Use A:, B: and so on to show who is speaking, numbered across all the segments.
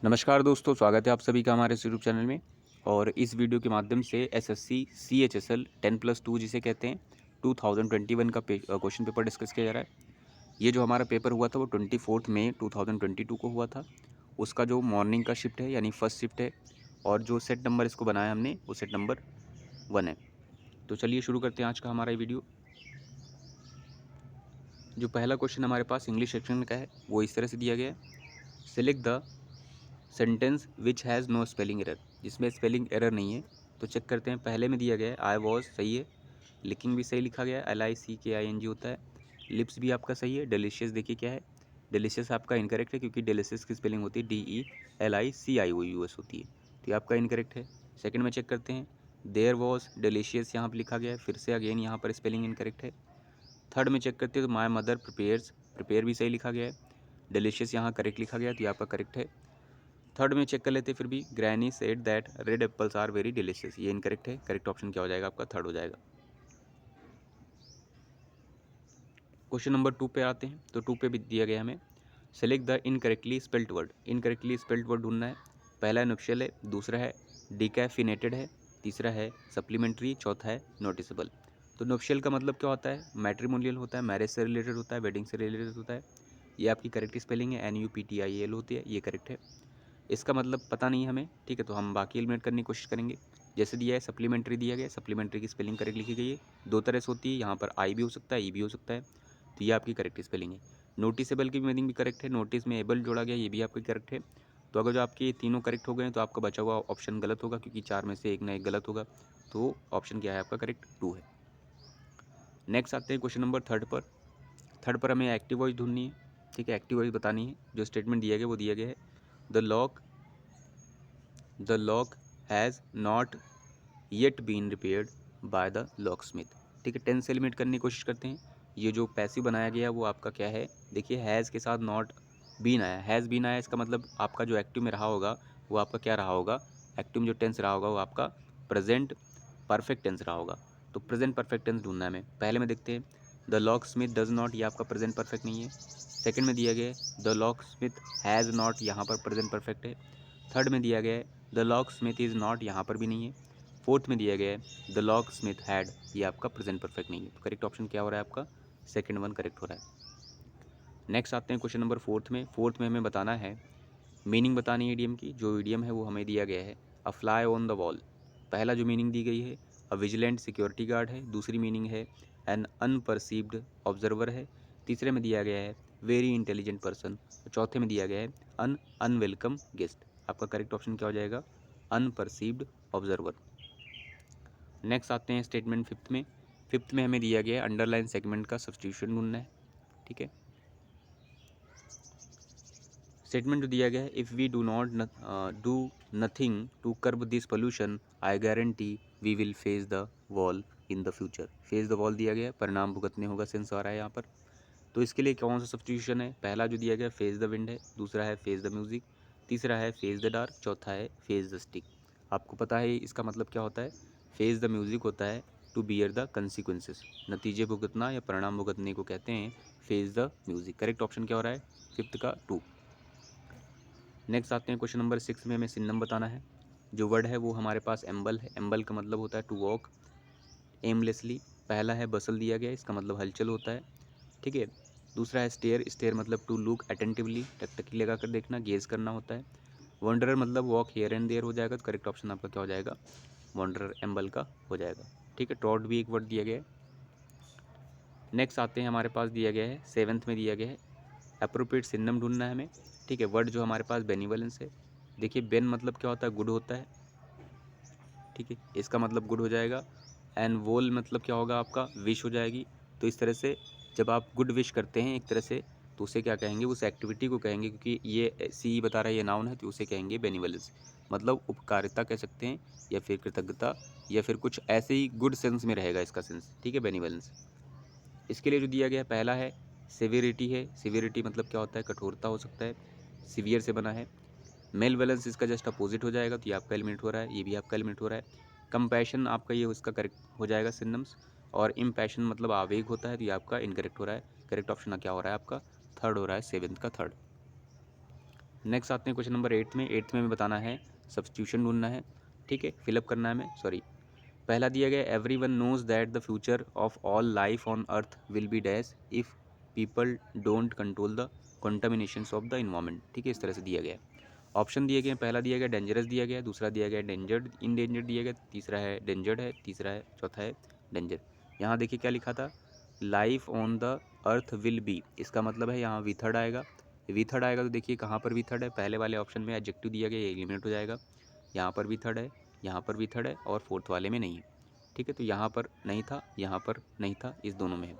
A: नमस्कार दोस्तों, स्वागत है आप सभी का हमारे इस यूट्यूब चैनल में। और इस वीडियो के माध्यम से एसएससी सीएचएसएल 10+2 जिसे कहते हैं 2021 का क्वेश्चन पेपर डिस्कस किया जा रहा है। ये जो हमारा पेपर हुआ था वो 24 मई 2022 को हुआ था। उसका जो मॉर्निंग का शिफ्ट है यानी फर्स्ट शिफ्ट है, और जो सेट नंबर इसको बनाया हमने वो सेट नंबर 1 है। तो चलिए शुरू करते हैं आज का हमारा ये वीडियो। जो पहला क्वेश्चन हमारे पास इंग्लिश सेक्शन का है वो इस तरह से दिया गया है। Select the sentence which has no spelling error, जिसमें स्पेलिंग एरर नहीं है। तो चेक करते हैं। पहले में दिया गया है आई वॉज, सही है। लिकिंग भी सही लिखा गया है, LICKING होता है। लिप्स भी आपका सही है। डिलीशियस देखिए क्या है, डिलीशियस आपका इनकरेक्ट है क्योंकि डिलीशियस की स्पेलिंग होती है DELICIOUS होती है, तो ये आपका इनकरेक्ट है। सेकंड में चेक करते हैं। देयर वॉज डिलीशियस यहाँ पर लिखा गया है, फिर से अगेन यहाँ पर स्पेलिंग इनकरेक्ट है। थर्ड में चेक करते हैं तो माई मदर प्रिपेयर्स, प्रिपेयर भी सही लिखा गया है। डिलीशियस यहाँ करेक्ट लिखा गया है, तो ये आपका करेक्ट है। थर्ड में चेक कर लेते हैं फिर भी। Granny said that red apples are very delicious, ये इनकरेक्ट है। करेक्ट ऑप्शन क्या हो जाएगा आपका? थर्ड हो जाएगा। क्वेश्चन नंबर 2 पे आते हैं। तो 2 पे भी दिया गया हमें select the incorrectly spelt word. Incorrectly spelt word ढूंढना है। पहला है नुक्शल है, दूसरा है डिकैफिनेटेड है, तीसरा है सप्लीमेंट्री, चौथा है नोटिसेबल। तो नुक्शल का मतलब क्या होता है? मैट्रिमोनियल होता है, मैरिज से रिलेटेड होता है, वेडिंग से रिलेटेड होता है। ये आपकी करेक्ट स्पेलिंग है, NUPTIAL होती है, ये करेक्ट है। इसका मतलब पता नहीं है हमें, ठीक है, तो हम बाकी एलिमिनेट करने की कोशिश करेंगे। जैसे दिया है सप्लीमेंट्री दिया गया है, सप्लीमेंट्री की स्पेलिंग करेक्ट लिखी गई है। दो तरह से होती है, यहाँ पर आई भी हो सकता है, ई भी हो सकता है, तो ये आपकी करेक्ट स्पेलिंग है। नोटिसेबल की मीनिंग भी करेक्ट है, नोटिस में एबल जोड़ा गया, ये भी आपकी करेक्ट है। तो अगर जो आपके ये तीनों करेक्ट हो गए हैं तो आपका बचा हुआ ऑप्शन गलत होगा, क्योंकि चार में से एक ना एक गलत होगा। तो ऑप्शन क्या है आपका? करेक्ट 2 है। नेक्स्ट आते हैं क्वेश्चन नंबर थर्ड पर। थर्ड पर हमें एक्टिव वॉइस ढूंढनी है, ठीक है, एक्टिव वॉइस बतानी है। जो स्टेटमेंट दिया गया वो दिया गया है the lock has not yet been repaired by the locksmith. ठीक है, 10 से एलिमिनेट करने की कोशिश करते हैं। ये जो पैसिव बनाया गया है वो आपका क्या है? देखिए हैज़ के साथ नॉट बीन आया, हैज़ बीन आया, इसका मतलब आपका जो एक्टिव में रहा होगा वो आपका क्या रहा होगा? एक्टिव में जो टेंस रहा होगा वो आपका प्रेजेंट परफेक्ट टेंस रहा होगा। तो प्रेजेंट परफेक्ट टेंस ढूंढना है हमें। पहले में देखते हैं the lock Smith does not, ये आपका प्रेजेंट परफेक्ट नहीं है। सेकंड में दिया गया है the lock Smith has not, यहाँ पर प्रेजेंट परफेक्ट है। थर्ड में दिया गया है the lock Smith is not, यहाँ पर भी नहीं है। फोर्थ में दिया गया है द लॉक स्मिथ हैड, ये आपका प्रेजेंट परफेक्ट नहीं है। तो करेक्ट ऑप्शन क्या हो रहा है आपका? सेकंड वन करेक्ट हो रहा है। नेक्स्ट आते हैं क्वेश्चन नंबर फोर्थ में। फोर्थ में हमें बताना है, मीनिंग बतानी है इडियम की। जो इडियम है वो हमें दिया गया है अ फ्लाई ऑन द वॉल। पहला जो मीनिंग दी गई है अ विजिलेंट सिक्योरिटी गार्ड है, दूसरी मीनिंग है एन अनपरसीव्ड ऑब्जर्वर है, तीसरे में दिया गया है वेरी इंटेलिजेंट पर्सन, चौथे में दिया गया है अनवेलकम गेस्ट। आपका करेक्ट ऑप्शन क्या हो जाएगा? अनपरसीव्ड ऑब्जर्वर। नेक्स्ट आते हैं स्टेटमेंट फिफ्थ में। फिफ्थ में हमें दिया गया है अंडरलाइन सेगमेंट का सब्स्टिट्यूशन ढूंढना है, ठीक है। स्टेटमेंट जो दिया गया है if we do not do nothing to curb this pollution I guarantee we will face the wall in the future. Face the wall दिया गया है, परिणाम भुगतने होगा सेंस आ रहा है यहाँ पर। तो इसके लिए कौन सा सब्स्टिट्यूशन है? पहला जो दिया गया फेस द विंड है, दूसरा है फेस द म्यूजिक, तीसरा है फेस द डार्क, चौथा है फेस द स्टिक। आपको पता है इसका मतलब क्या होता है? फेस द म्यूजिक होता है टू बियर द कंसिक्वेंसेस, नतीजे भुगतना या परिणाम भुगतने को कहते हैं face the music. Correct option क्या हो रहा है? फिफ्थ का 2। नेक्स्ट आते हैं क्वेश्चन नंबर 6 में हमें सिनोनिम बताना है। जो वर्ड है वो हमारे पास एम्बल है। एम्बल का मतलब होता है टू वॉक एमलेसली। पहला है बसल दिया गया, इसका मतलब हलचल होता है, ठीक है। दूसरा है स्टेयर, स्टेयर मतलब टू लुक अटेंटिवली, टकटकी लगा कर देखना, गेज करना होता है। वंडरर मतलब वॉक हियर एंड देयर हो जाएगा। तो करेक्ट ऑप्शन आपका क्या हो जाएगा? वंडरर एम्बल का हो जाएगा, ठीक है। ट्रॉट भी एक वर्ड दिया गया है। नेक्स्ट आते हैं, हमारे पास दिया गया है सेवन्थ में दिया गया है अप्रोप्रिएट सिनोनिम ढूंढना है हमें, ठीक है। वर्ड जो हमारे पास बेनिवलेंस है। देखिए बेन मतलब क्या होता है? गुड होता है, ठीक है, इसका मतलब गुड हो जाएगा। एंड वोल मतलब क्या होगा आपका? विश हो जाएगी। तो इस तरह से जब आप गुड विश करते हैं एक तरह से, तो उसे क्या कहेंगे? उस एक्टिविटी को कहेंगे, क्योंकि ये सी बता रहा है ये नाउन है, तो उसे कहेंगे बेनिवलेंस, मतलब उपकारिता कह सकते हैं, या फिर कृतज्ञता, या फिर कुछ ऐसे ही गुड सेंस में रहेगा इसका सेंस, ठीक है, बेनिवलेंस। इसके लिए जो दिया गया है पहला है सिवियरिटी है। सिवियरिटी मतलब क्या होता है? कठोरता हो सकता है, सिवियर से बना है। मेल बैलेंस इसका जस्ट अपोजिट हो जाएगा, तो ये आपका एलिमिनेट हो रहा है, ये भी आपका एलिमिनेट हो रहा है। कंपैशन आपका ये उसका करेक्ट हो जाएगा सिनोनिम्स। और इम्पैशन मतलब आवेग होता है, तो ये आपका इनकरेक्ट हो रहा है। करेक्ट ऑप्शन क्या हो रहा है आपका? थर्ड हो रहा है, सेवेंथ का थर्ड। नेक्स्ट आते हैं क्वेश्चन नंबर 8 में। 8 में हमें बताना है, सब्स्टिट्यूशन ढूंढना है, ठीक है, फिलअप करना है हमें, सॉरी। पहला दिया गया, everyone knows that the future of all life on earth will be dash if people don't control the contaminations of the environment, ठीक है, इस तरह से दिया गया है। ऑप्शन दिए गए हैं, पहला दिया गया डेंजरस दिया गया है, दूसरा दिया गया डेंजर्ड इंडेंजर्ड दिया गया, तीसरा है डेंजर्ड है, तीसरा है, चौथा है डेंजर। यहाँ देखिए क्या लिखा था, life on the earth will B, इसका मतलब है यहाँ वी थर्ड आएगा। वी थर्ड आएगा तो देखिए कहाँ पर वी थर्ड है, पहले वाले ऑप्शन में एडजेक्टिव दिया गया, ये एलिमिनेट हो जाएगा। यहाँ पर वी थर्ड है, यहाँ पर वी थर्ड है, और फोर्थ वाले में नहीं है, ठीक है। तो यहाँ पर नहीं था, यहाँ पर नहीं था, इस दोनों में है।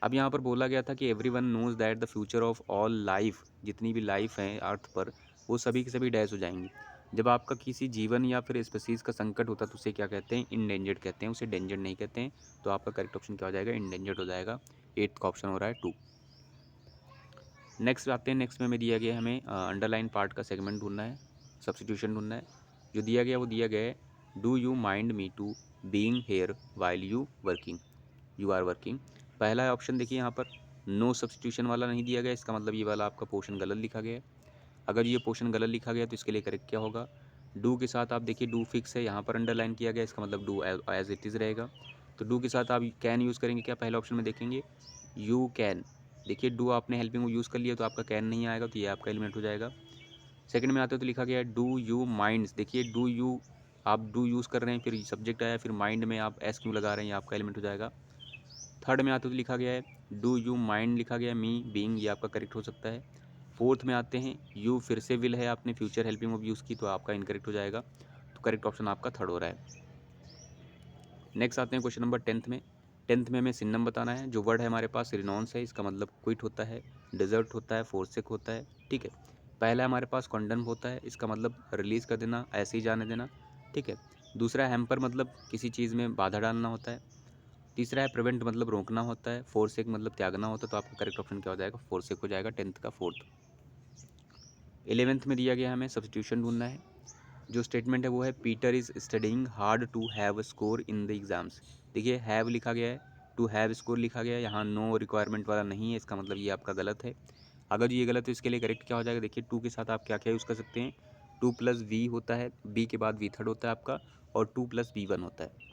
A: अब यहाँ पर बोला गया था कि everyone knows that the future of all life, जितनी भी लाइफ है अर्थ पर, वो सभी के सभी डैश हो जाएंगी। जब आपका किसी जीवन या फिर स्पीसीज का संकट होता है तो उसे क्या कहते हैं, इंडेंजर्ड कहते हैं, उसे डेंजर्ड नहीं कहते हैं। तो आपका करेक्ट ऑप्शन क्या हो जाएगा, इंडेंजर्ड हो जाएगा। 8th का ऑप्शन हो रहा है 2। नेक्स्ट आते हैं, नेक्स्ट में हमें दिया गया है, हमें अंडरलाइन पार्ट का सेगमेंट ढूंढना है, सब्स्टिट्यूशन ढूंढना है। जो दिया गया वो दिया गया है, do you mind me to being here while you are working. पहला ऑप्शन देखिए यहाँ पर नो सब्स्टिट्यूशन वाला नहीं दिया गया, इसका मतलब ये वाला आपका पोर्शन गलत लिखा गया है। अगर ये पोर्शन गलत लिखा गया तो इसके लिए करेक्ट क्या होगा, डू के साथ आप देखिए डू फिक्स है, यहाँ पर अंडरलाइन किया गया, इसका मतलब डू एज इट इज़ रहेगा। तो डू के साथ आप कैन यूज़ करेंगे क्या, पहले ऑप्शन में देखेंगे यू कैन, देखिए डू आपने हेल्पिंग यूज़ कर लिया तो आपका कैन नहीं आएगा, तो ये आपका एलिमिनेट हो जाएगा। सेकंड में आते हो तो लिखा गया है डू यू माइंड्स, देखिए डू यू आप डू यूज़ कर रहे हैं, फिर सब्जेक्ट आया, फिर माइंड में आप एस क्यों लगा रहे हैं, ये आपका एलिमेंट हो जाएगा। थर्ड में आते हो तो लिखा गया है डू यू माइंड, लिखा गया मी बीइंग, ये आपका करेक्ट हो सकता है। फोर्थ में आते हैं यू, फिर से विल है, आपने फ्यूचर हेल्पिंग ऑफ यूज़ की तो आपका इनकरेक्ट हो जाएगा। तो करेक्ट ऑप्शन आपका थर्ड हो रहा है। नेक्स्ट आते हैं क्वेश्चन नंबर 10th में। 10th में हमें सिनोनिम बताना है। जो वर्ड है हमारे पास रिनॉन्स है, इसका मतलब क्विट होता है, डिजर्ट होता है, फोर्सेक होता है, ठीक है। पहला हमारे पास कॉन्डम होता है, इसका मतलब रिलीज़ कर देना, ऐसे ही जाने देना, ठीक है। दूसरा हैम्पर मतलब किसी चीज़ में बाधा डालना होता है। तीसरा है प्रिवेंट मतलब रोकना होता है। फोर्सेक मतलब त्यागना होता है। तो आपका करेक्ट ऑप्शन क्या हो जाएगा, फोर्सेक हो जाएगा 10th का फोर्थ। 11th में दिया गया हमें सब्स्टिट्यूशन ढूंढना है। जो स्टेटमेंट है वो है Peter is studying hard to have score in the exams. देखिए हैव लिखा गया है, टू हैव स्कोर लिखा गया है, यहाँ नो रिक्वायरमेंट वाला नहीं है, इसका मतलब ये आपका गलत है। अगर ये गलत है तो इसके लिए करेक्ट क्या हो जाएगा, देखिए टू के साथ आप क्या क्या यूज़ कर सकते हैं, टू प्लस वी होता है, बी के बाद वी थर्ड होता है आपका, और टू प्लस वी वन होता है।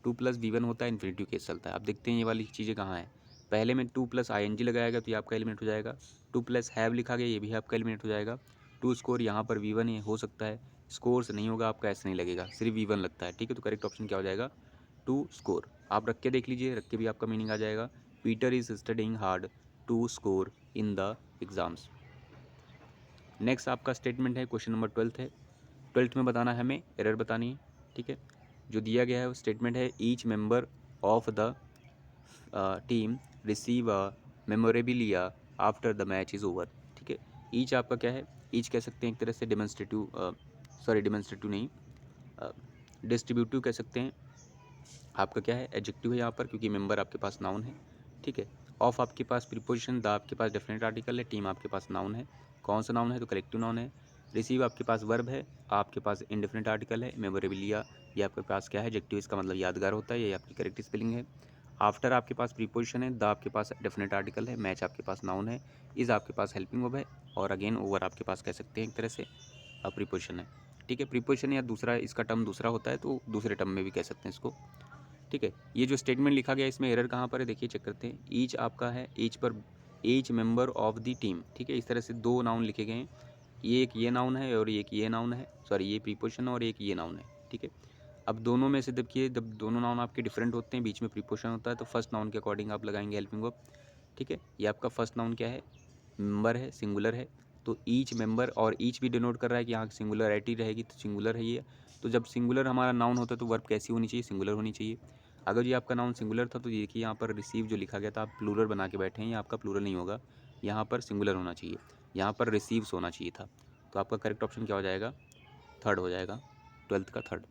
A: टू प्लस वी वन होता है, इन्फिनिटिव केस चलता है। आप देखते हैं ये वाली चीज़ें कहाँ हैं, पहले में two plus I N G लगाया गया तो ये आपका एलिमेंट हो जाएगा। टू प्लस हैव लिखा गया, ये भी आपका एलिमेंट हो जाएगा। टू स्कोर यहाँ पर वी वन हो सकता है, स्कोर्स नहीं होगा, आपका ऐसे नहीं लगेगा, सिर्फ वी वन लगता है, ठीक है। तो करेक्ट ऑप्शन क्या हो जाएगा, टू स्कोर। आप रख के देख लीजिए, रख के भी आपका मीनिंग आ जाएगा, Peter is studying hard to score in the exams. Next आपका स्टेटमेंट है, क्वेश्चन नंबर 12th है। 12th में बताना है हमें, एरर बतानी है, ठीक है। जो दिया गया है वो स्टेटमेंट है each member of the team receive a memorabilia after the match is over, ठीक है। ईच आपका क्या है, ईच कह सकते हैं एक तरह से डेमोन्स्ट्रेटिव, सॉरी डेमोन्स्ट्रेटिव नहीं, डिस्ट्रीब्यूटिव कह सकते हैं। आपका क्या है, एडजेक्टिव है यहाँ पर, क्योंकि मेंबर आपके पास नाउन है, ठीक है। ऑफ आपके पास प्रीपोजिशन, द आपके पास डेफिनेट आर्टिकल है, टीम आपके पास नाउन है। कौन सा नाउन है, तो कलेक्टिव नाउन है। रिसीव आपके पास वर्ब है, आपके पास इंडेफिनेट आर्टिकल है। मेमोरेबिलिया ये आपके पास क्या है, एडजेक्टिव, इसका मतलब यादगार होता है, ये आपकी करेक्ट स्पेलिंग है। आफ्टर आपके पास प्रीपोजिशन है, द आपके पास डेफिनेट आर्टिकल है, मैच आपके पास नाउन है, इज़ आपके पास हेल्पिंग वर्ब है, और अगेन ओवर आपके पास कह सकते हैं एक तरह से प्रीपोजिशन है, ठीक है। प्रीपोजिशन या दूसरा इसका टर्म दूसरा होता है तो दूसरे टर्म में भी कह सकते हैं इसको, ठीक है। ये जो स्टेटमेंट लिखा गया है इसमें एरर कहाँ पर है, देखिए चेक करते हैं। ईच आपका है, ईच पर each member of the team, ठीक है। इस तरह से दो नाउन लिखे गए हैं, ये एक ये नाउन है और एक ये नाउन है, सॉरी ये प्रीपोजिशन और एक ये नाउन है, ठीक है। अब दोनों में से देखिए, जब दोनों नाउन आपके डिफरेंट होते हैं, बीच में प्रीपोजिशन होता है, तो फर्स्ट नाउन के अकॉर्डिंग आप लगाएंगे हेल्पिंग वर्ब, ठीक है। ये आपका फर्स्ट नाउन क्या है, मेंबर है, सिंगुलर है, तो ईच मेंबर, और ईच भी डिनोट कर रहा है कि यहाँ सिंगुलरिटी रहेगी, तो सिंगुलर है ये। तो जब सिंगुलर हमारा नाउन होता है तो वर्ब कैसी होनी चाहिए, सिंगुलर होनी चाहिए। अगर ये आपका नाउन सिंगुलर था तो देखिए यहाँ पर रिसीव जो लिखा गया था, आप प्लूरल बना के बैठे हैं, ये आपका प्लूरल नहीं होगा, यहाँ पर सिंगुलर होना चाहिए, यहाँ पर रिसीव्स होना चाहिए था। तो आपका करेक्ट ऑप्शन क्या हो जाएगा, थर्ड हो जाएगा, 12th का थर्ड।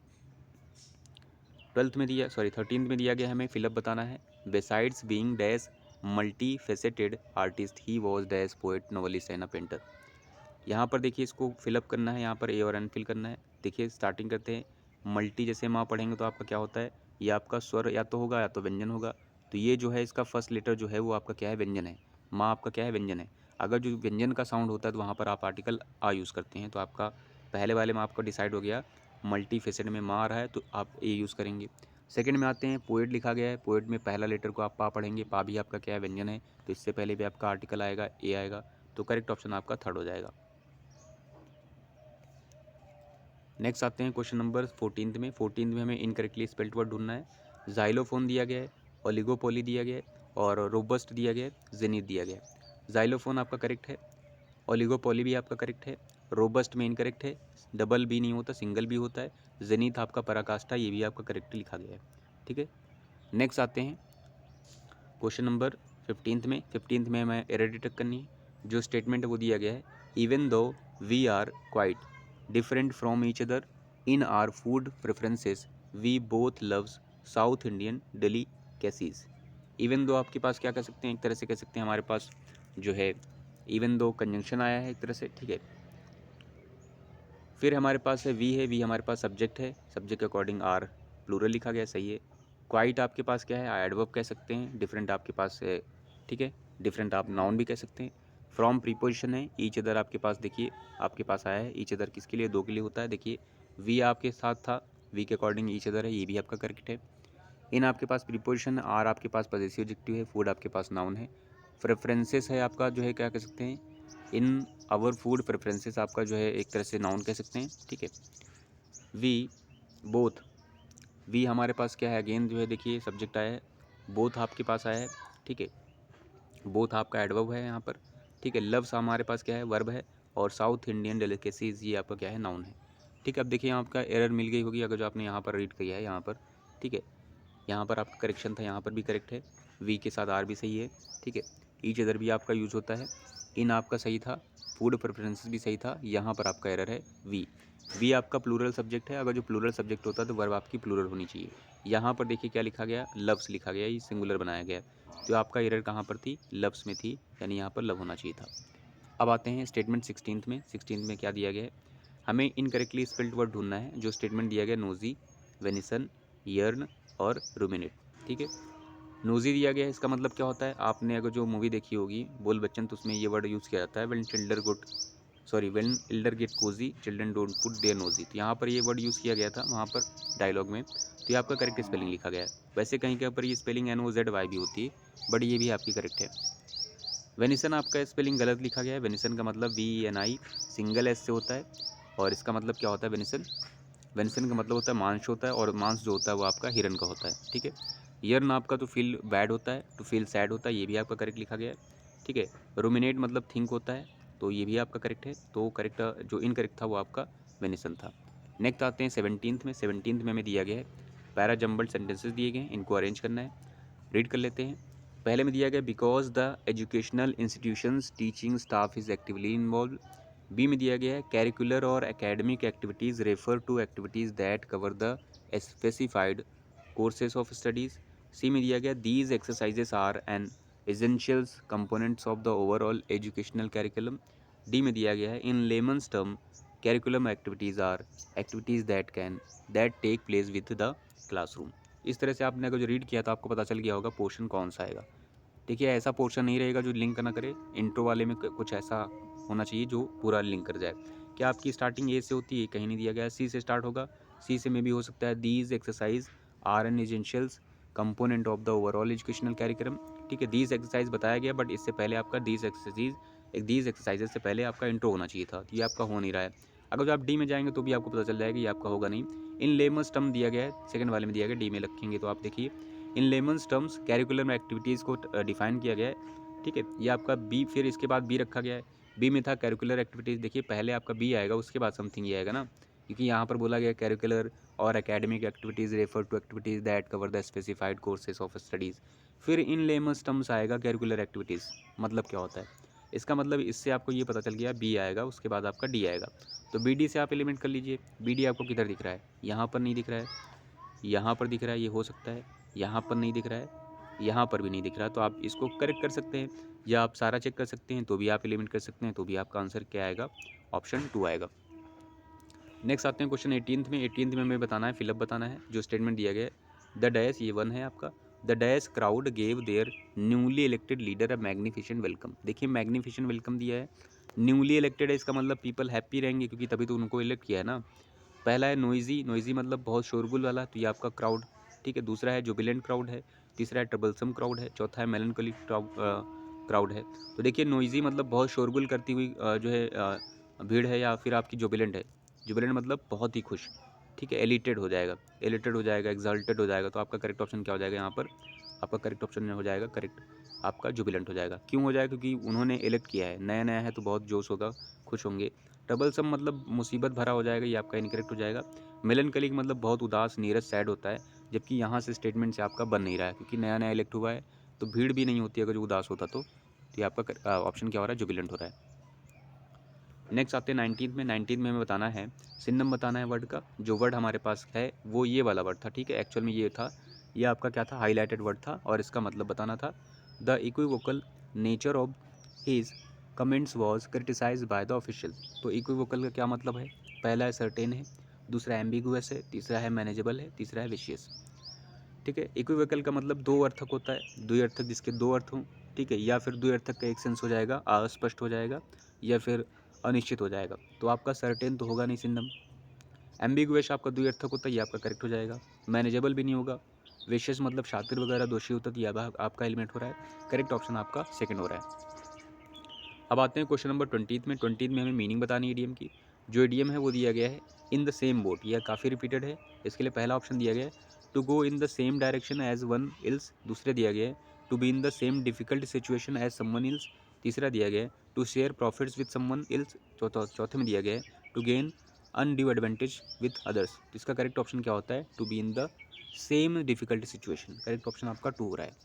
A: 12th में दिया, सॉरी 13th में दिया गया हमें फिलअप बताना है। Besides being dash multi faceted artist he was dash poet novelist and a painter. यहाँ पर देखिए इसको फिलअप करना है, यहाँ पर ए और एन फिल करना है। देखिए स्टार्टिंग करते हैं, मल्टी जैसे माँ पढ़ेंगे तो आपका क्या होता है, ये आपका स्वर या तो होगा या तो व्यंजन होगा। तो ये जो है इसका फर्स्ट लेटर जो है वो आपका क्या है, व्यंजन है। माँ आपका क्या है, व्यंजन है। अगर जो व्यंजन का साउंड होता है तो वहाँ पर आप आर्टिकल आ यूज़ करते हैं। तो आपका पहले वाले में आपका डिसाइड हो गया, मल्टी फेसेड में माँ आ रहा है तो आप ए यूज़ करेंगे। सेकंड में आते हैं, पोएट लिखा गया है, पोएट में पहला लेटर को आप पा पढ़ेंगे, पा भी आपका क्या है, व्यंजन है, तो इससे पहले भी आपका आर्टिकल आएगा, ए आएगा, तो करेक्ट ऑप्शन आपका थर्ड हो जाएगा। नेक्स्ट आते हैं क्वेश्चन नंबर 14 में। 14 में हमें इनकरेक्टली स्पेल्ड वर्ड ढूंढना है। जाइलोफोन दिया गया है, ओलिगोपोली दिया गया है, और रोबस्ट दिया गया है, जेनिथ दिया गया है। जाइलोफोन आपका करेक्ट है, ओलिगोपोली भी आपका करेक्ट है, रोबस्ट में इनकरेक्ट है, डबल बी नहीं होता, सिंगल बी होता है, जेनिथ आपका पराकाष्ठा, ये भी आपका करेक्ट लिखा गया है। ठीक है, नेक्स्ट आते हैं क्वेश्चन नंबर 15 में हमें एरर डिटेक्ट करनी है। जो स्टेटमेंट है वो दिया गया है, even though we are quite different from each other in our food preferences we both loves South Indian delicacies. Even though आपके पास क्या कह सकते हैं, एक तरह से कह सकते हैं हमारे पास जो है इवन दो कंजंक्शन आया है एक तरह से। ठीक है, फिर हमारे पास है वी, है वी हमारे पास सब्जेक्ट है, सब्जेक्ट के अकॉर्डिंग आर प्लूरल लिखा गया, सही है। क्वाइट आपके पास क्या है, एडवर्ब कह सकते हैं, डिफरेंट आपके पास है, ठीक है, डिफरेंट आप नाउन भी कह सकते हैं। फ्रॉम प्रीपोजिशन है, ईच अदर आपके पास देखिए आपके पास आया है, ईच अदर किसके लिए, दो के लिए होता है। देखिए वी आपके साथ था, वी के अकॉर्डिंग ईच अदर है, ये भी आपका करेक्ट है। इन आपके पास प्रीपोजिशन, आर आपके पास पॉजेसिव एडजेक्टिव है, फूड आपके पास नाउन है। प्रेफरेंसेस है आपका जो है क्या कह सकते हैं, इन आवर फूड प्रेफरेंसेस आपका जो है एक तरह से नाउन कह सकते हैं। ठीक है, वी बोथ, वी हमारे पास क्या है, अगेन जो है देखिए सब्जेक्ट आया है, बोथ आपके पास आया है। ठीक है, बोथ आपका एडवर्ब है यहाँ पर। ठीक है, लव्स हमारे पास क्या है, वर्ब है, और साउथ इंडियन डेलिकेसीज ये आपका क्या है, नाउन है। ठीक है, अब देखिए आपका एरर मिल गई होगी अगर जो आपने यहाँ पर रीड किया है यहाँ पर। ठीक है, यहाँ पर आपका करेक्शन था, यहाँ पर भी करेक्ट है, वी के साथ आर भी सही है। ठीक है, ईच अदर भी आपका यूज होता है, इन आपका सही था, फूड प्रेफरेंसेस भी सही था, यहाँ पर आपका एरर है वी। वी आपका प्लूरल सब्जेक्ट है, अगर जो प्लूरल सब्जेक्ट होता है तो वर्ब आपकी प्लूरल होनी चाहिए। यहाँ पर देखिए क्या लिखा गया, लव्स लिखा गया, ये सिंगुलर बनाया गया, तो आपका एरर कहाँ पर थी, लव्स में थी, यानी यहाँ पर लव होना चाहिए था। अब आते हैं स्टेटमेंट 16 में। 16 में क्या दिया गया है, हमें इनकरेक्टली स्पेल्ड वर्ड ढूंढना है। जो स्टेटमेंट दिया गया, नोजी, वेनिसन, यर्न और रूमिनेट। ठीक है, नोजी दिया गया है, इसका मतलब क्या होता है, आपने अगर जो मूवी देखी होगी बोल बच्चन तो उसमें ये वर्ड यूज़ किया जाता है, when elder get cozy children don't put their nosy, तो यहाँ पर ये वर्ड यूज़ किया गया था वहाँ पर डायलॉग में, तो ये आपका करेक्ट स्पेलिंग लिखा गया है। वैसे कहीं के ऊपर ये स्पेलिंग NOZY भी होती है, बट ये भी आपकी करेक्ट है। वेनिसन आपका स्पेलिंग गलत लिखा गया है, वेनिसन का मतलब VENI सिंगल एस से होता है, और इसका मतलब क्या होता है, वेनिसन, वेनिसन का मतलब होता है मांस होता है, और मांस जो होता है वो आपका हिरन का होता है। ठीक है, यर्न आपका तो फील बैड होता है, टू फील सैड होता है, ये भी आपका करेक्ट लिखा गया है। ठीक है, रूमिनेट मतलब थिंक होता है, तो ये भी आपका करेक्ट है, तो करेक्ट जो इनकरेक्ट था वो आपका वेनिसन था। नेक्स्ट आते हैं 17 में। 17 में हमें दिया गया है पैरा जम्बल्ड सेंटेंसेस दिए गए हैं, इनको अरेंज करना है, रीड कर लेते हैं। पहले में दिया गया, because the educational institutions teaching staff is actively involve. B में दिया गया है, कैरिकुलर और academic activities refer to activities that cover the specified courses of studies. C में दिया गया, these exercises are an essentials components of the overall educational curriculum. D में दिया गया है, in layman's term curriculum activities are activities that take place with the classroom. इस तरह से आपने अगर जो रीड किया तो आपको पता चल गया होगा पोर्शन कौन सा आएगा। देखिए ऐसा पोर्शन नहीं रहेगा जो लिंक ना करे, इंट्रो वाले में कुछ ऐसा होना चाहिए जो पूरा लिंक कर जाए। क्या आपकी स्टार्टिंग ए से होती है, कहीं नहीं दिया गया, सी से स्टार्ट होगा, सी से में भी हो सकता है, these exercise are an essentials component of the overall educational curriculum. ठीक है, दीज एक्सरसाइज बताया गया, बट इससे पहले आपका दीज एक्सरसाइजेज से पहले आपका इंट्रो होना चाहिए था, ये आपका हो नहीं रहा है। अगर जो आप डी में जाएंगे तो भी आपको पता चल जाएगा, ये आपका होगा नहीं। इन लेमन्स टर्म दिया गया है, सेकंड वाले में दिया गया, डी में रखेंगे तो आप देखिए इन लेमन्स टर्म्स कैरिकुलम एक्टिविटीज़ को डिफाइन किया गया है। ठीक है, ये आपका बी, फिर इसके बाद बी रखा गया है, बी में था कैरिकुलर एक्टिविटीज़। देखिए पहले आपका बी आएगा, उसके बाद समथिंग ये आएगा ना, क्योंकि यहाँ पर बोला गया कैरिकुलर और academic activities refer to activities that cover the specified courses of studies. फिर इन लेमन्स टर्म्स आएगा कैरिकुलर एक्टिविटीज़, मतलब क्या होता है, इसका मतलब इससे आपको ये पता चल गया, बी आएगा उसके बाद आपका डी आएगा। तो बी डी से आप एलिमेंट कर लीजिए। बी डी आपको किधर दिख रहा है, यहाँ पर नहीं दिख रहा है, यहाँ पर दिख रहा है, ये हो सकता है, यहाँ पर नहीं दिख रहा है, यहाँ पर भी नहीं दिख रहा है, तो आप इसको करेक्ट कर सकते हैं, या आप सारा चेक कर सकते हैं तो भी आप एलिमेंट कर सकते हैं, तो भी आपका आंसर क्या आएगा, ऑप्शन 2 आएगा। नेक्स्ट आते हैं क्वेश्चन 18 में। 18 में हमें बताना है, फिलअप बताना है। जो स्टेटमेंट दिया गया है, द डैश ये 1 है आपका, the dash crowd gave there newly elected leader a magnificent welcome. देखिए मैग्निफिसेंट वेलकम दिया है, न्यूली इलेक्टेड है, इसका मतलब पीपल हैप्पी रहेंगे क्योंकि तभी तो उनको इलेक्ट किया है ना। पहला है नोइजी, नोइजी मतलब बहुत शोरगुल वाला, तो ये आपका क्राउड, ठीक है। दूसरा है जुबिलेंट क्राउड है, तीसरा है ट्रबलसम क्राउड है, चौथा है मेलनकली क्राउड है। तो देखिए नोइजी मतलब बहुत शोरगुल करती हुई जो है भीड़ है, या फिर आपकी जुबिलेंट है, जुबिलेंट मतलब बहुत ही खुश, ठीक है। एलिटेड हो जाएगा, एलिटेड हो जाएगा, एक्साल्टेड हो जाएगा। तो आपका करेक्ट ऑप्शन क्या हो जाएगा यहाँ पर, आपका करेक्ट ऑप्शन हो जाएगा करेक्ट आपका जुबिलेंट हो जाएगा। क्यों हो जाएगा, क्योंकि उन्होंने इलेक्ट किया है, नया नया है तो बहुत जोश होगा, खुश होंगे। ट्रबलसम मतलब मुसीबत भरा हो जाएगा, ये आपका इनकरेक्ट हो जाएगा। मेलनकली मतलब बहुत उदास, नीरस, सैड होता है, जबकि यहाँ से स्टेटमेंट से आपका बन नहीं रहा है, क्योंकि नया नया इलेक्ट हुआ है तो भीड़ भी नहीं होती अगर जो उदास होता तो ये आपका ऑप्शन क्या हो रहा है, जुबिलेंट हो रहा है। नेक्स्ट आते हैं 19 में। 19 में हमें बताना है, सिनम बताना है वर्ड का। जो वर्ड हमारे पास है वो ये वाला वर्ड था, ठीक है। एक्चुअल में ये था, ये आपका क्या था, हाईलाइटेड वर्ड था, और इसका मतलब बताना था। The equivocal nature of his comments was criticise by the official. तो इक्विवोकल का क्या मतलब है, पहला है सर्टेन है, दूसरा एम्बिगुअस है, तीसरा है मैनेजेबल है, तीसरा है विशियस, ठीक है। इक्विवोकल का मतलब दो अर्थक होता है, द्विअर्थक जिसके दो अर्थ हों, ठीक है, या फिर द्विअर्थक का एक सेंस हो जाएगा, अस्पष्ट हो जाएगा, या फिर अनिश्चित हो जाएगा। तो आपका सर्टेन तो होगा नहीं सिंदम। एम्बिगुअस आपका द्विअर्थक होता है, ये आपका करेक्ट हो जाएगा। मैनेजेबल भी नहीं होगा। विशेष मतलब शातिर वगैरह दोषी होता, तो ये आपका एलिमेंट हो रहा है, करेक्ट ऑप्शन आपका सेकंड हो रहा है। अब आते हैं क्वेश्चन नंबर 20 में। 20 में हमें मीनिंग बतानी है इडियम की। जो इडियम है वो दिया गया है इन द सेम बोट, यह काफ़ी रिपीटेड है। इसके लिए पहला ऑप्शन दिया गया है to go in the same direction as one else, दूसरे दिया गया है to be in the same difficult situation as someone else, तीसरा दिया गया है to share profits with someone else, चौथे में दिया गया है to gain undue advantage with others. तो इसका करेक्ट ऑप्शन क्या होता है, to be in the same difficult situation, correct option आपका 2 हो रहा है।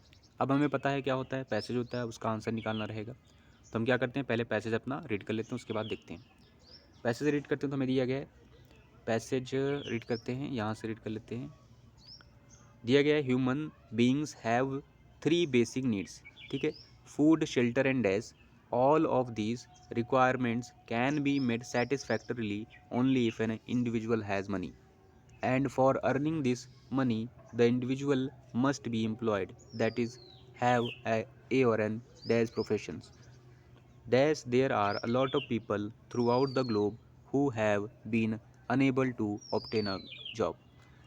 A: अब हमें पता है क्या होता है, पैसेज होता है, उसका आंसर निकालना रहेगा। तो हम क्या करते हैं, पहले पैसेज अपना रीड कर लेते हैं, उसके बाद देखते हैं। पैसेज रीड करते हैं तो हमें दिया गया है, पैसेज रीड करते हैं, यहाँ से रीड कर लेते हैं। दिया गया है human beings have 3 basic needs, ठीक है, food, shelter and dash. All of these requirements can be made satisfactorily only if an individual has money, and for earning this money the individual must be employed, that is have a or an dash professions, dash there are a lot of people throughout the globe who have been unable to obtain a job,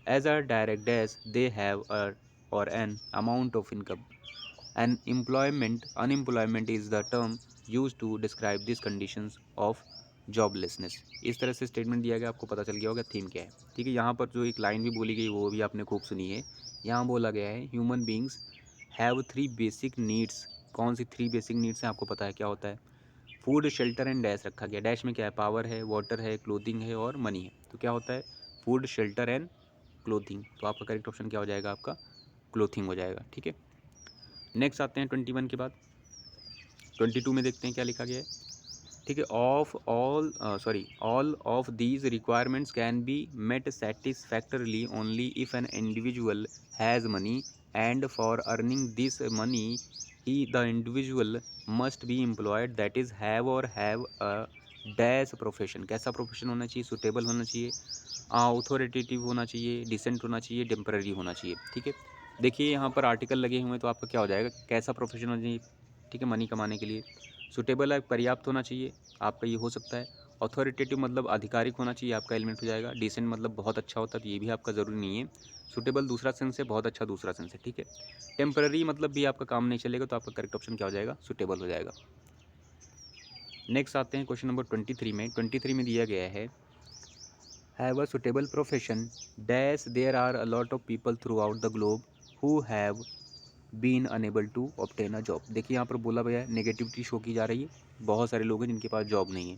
A: as a direct dash they have a or an amount of income, and unemployment is the term used to describe these conditions of joblessness. इस तरह से statement दिया गया, आपको पता चल गया होगा थीम क्या है, ठीक है। यहाँ पर जो एक लाइन भी बोली गई वो भी आपने खूब सुनी है। यहाँ बोला गया है human beings have 3 basic needs. कौन सी 3 बेसिक नीड्स हैं, आपको पता है क्या होता है। फूड, शेल्टर एंड डैश रखा गया, डैश में क्या है, पावर है, वाटर है, क्लोथिंग है और मनी है। तो क्या होता है, फूड, शेल्टर एंड क्लोथिंग। तो आपका करेक्ट ऑप्शन क्या हो जाएगा, आपका क्लोथिंग हो जाएगा, ठीक है। नेक्स्ट आते हैं 21 के बाद 22 में देखते हैं क्या लिखा गया है, ठीक है। All of these requirements can be met satisfactorily only if an individual has money, and for earning this money he the individual must be employed, that is have or have a dash profession. कैसा profession होना चाहिए, suitable होना चाहिए, authoritative होना चाहिए, decent होना चाहिए, temporary होना चाहिए, ठीक है। देखिए यहाँ पर आर्टिकल लगे हुए हैं, तो आपका क्या हो जाएगा, कैसा प्रोफेशन होना चाहिए, ठीक है, मनी कमाने के लिए। सुटेबल है, पर्याप्त होना चाहिए, आपका ये हो सकता है। अथॉरिटेटिव मतलब आधिकारिक होना चाहिए, आपका एलिमेंट हो जाएगा। डिसेंट मतलब बहुत अच्छा होता है, तो ये भी आपका ज़रूरी नहीं है। सुटेबल दूसरा सेंस है, बहुत अच्छा दूसरा सेंस है, ठीक है। टेम्पररी मतलब भी आपका काम नहीं चलेगा, तो आपका करेक्ट ऑप्शन क्या हो जाएगा, सुटेबल हो जाएगा। नेक्स्ट आते हैं क्वेश्चन नंबर 23 में। 23 में दिया गया है have a suitable profession dash there are a lot of people throughout the globe who have been unable to obtain a job. देखिए यहाँ पर बोला गया है, नेगेटिविटी शो की जा रही है, बहुत सारे लोग हैं जिनके पास जॉब नहीं है।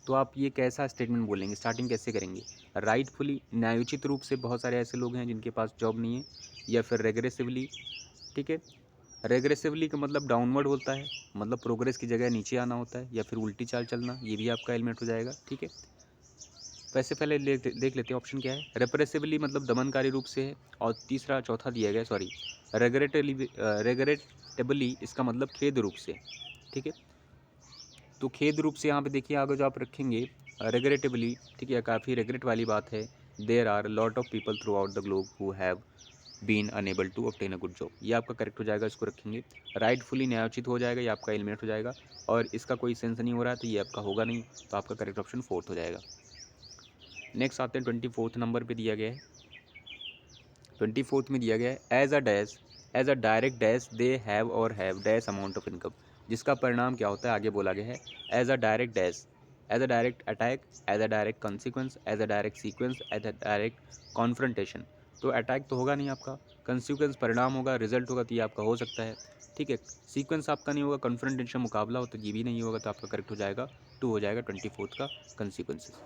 A: तो आप ये कैसा स्टेटमेंट बोलेंगे, स्टार्टिंग कैसे करेंगे, राइटफुली, न्यायोचित रूप से बहुत सारे ऐसे लोग हैं जिनके पास जॉब नहीं है, या फिर रेग्रेसिवली, ठीक है। रेग्रेसिवली का मतलब डाउनवर्ड होता है, मतलब प्रोग्रेस की जगह नीचे आना होता है, या फिर उल्टी चाल चलना, ये भी आपका एलिमेंट हो जाएगा, ठीक है। वैसे पहले देख लेते हैं ऑप्शन क्या है। रेप्रेसिवली मतलब दमनकारी रूप से है, और तीसरा चौथा दिया गया, सॉरी, रेगरेटेबली इसका मतलब खेद रूप से, ठीक है। तो खेद रूप से यहाँ पे देखिए आगे जो आप रखेंगे रेगरेटेबली, ठीक है, काफ़ी रेगरेट वाली बात है। There are lot of people throughout the globe who have been unable to obtain a good job, ये आपका करेक्ट हो जाएगा, इसको रखेंगे। राइटफुली न्यायोचित हो जाएगा, ये आपका एलिमिनेट हो जाएगा, और इसका कोई सेंस नहीं हो रहा है तो ये आपका होगा नहीं, तो आपका करेक्ट ऑप्शन फोर्थ हो जाएगा। नेक्स्ट आते हैं 24th नंबर पे दिया गया है। 24th में दिया गया है as a direct dash they have or have dash amount of income, जिसका परिणाम क्या होता है आगे बोला गया है। As a direct dash, as a direct attack, as a direct consequence, as a direct sequence, as a direct confrontation. तो अटैक तो होगा नहीं आपका, कंसिक्वेंस परिणाम होगा, रिजल्ट होगा, तो ये आपका हो सकता है, ठीक है। सीक्वेंस आपका नहीं होगा, कॉन्फ्रंटेशन मुकाबला हो, तो ये भी नहीं होगा, तो आपका करेक्ट हो जाएगा 2 हो जाएगा 24th का कंसिक्वेंसेस।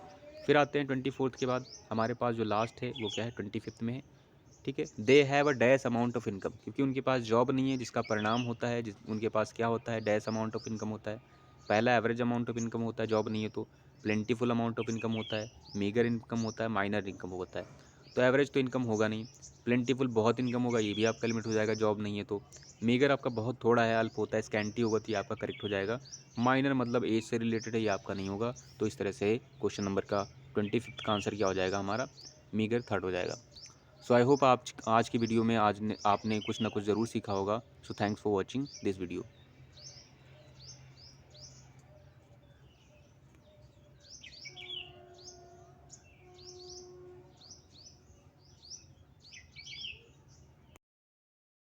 A: फिर आते हैं 24th के बाद हमारे पास जो लास्ट है वो क्या है 25th में है, ठीक है। They have a dash amount of income, क्योंकि उनके पास जॉब नहीं है, जिसका परिणाम होता है उनके पास क्या होता है, डैश अमाउंट ऑफ इनकम होता है। पहला एवरेज अमाउंट ऑफ इनकम होता है, जॉब नहीं है तो। प्लेंटीफुल अमाउंट ऑफ इनकम होता है, मीगर इनकम होता है, माइनर इनकम होता है। तो एवरेज तो इनकम होगा नहीं, प्लेंटीफुल बहुत इनकम होगा, ये भी आपका लिमिट हो जाएगा, जॉब नहीं है तो। मीगर आपका बहुत थोड़ा है, अल्प होता है, स्कैंटी होगा, तो ये आपका करेक्ट हो जाएगा। माइनर मतलब एज से रिलेटेड है, ये आपका नहीं होगा। तो इस तरह से क्वेश्चन नंबर का 25th का आंसर क्या हो जाएगा हमारा, मीगर थर्ड हो जाएगा। सो आई होप आप आज की वीडियो में आपने कुछ ना कुछ ज़रूर सीखा होगा। So thanks for watching this video.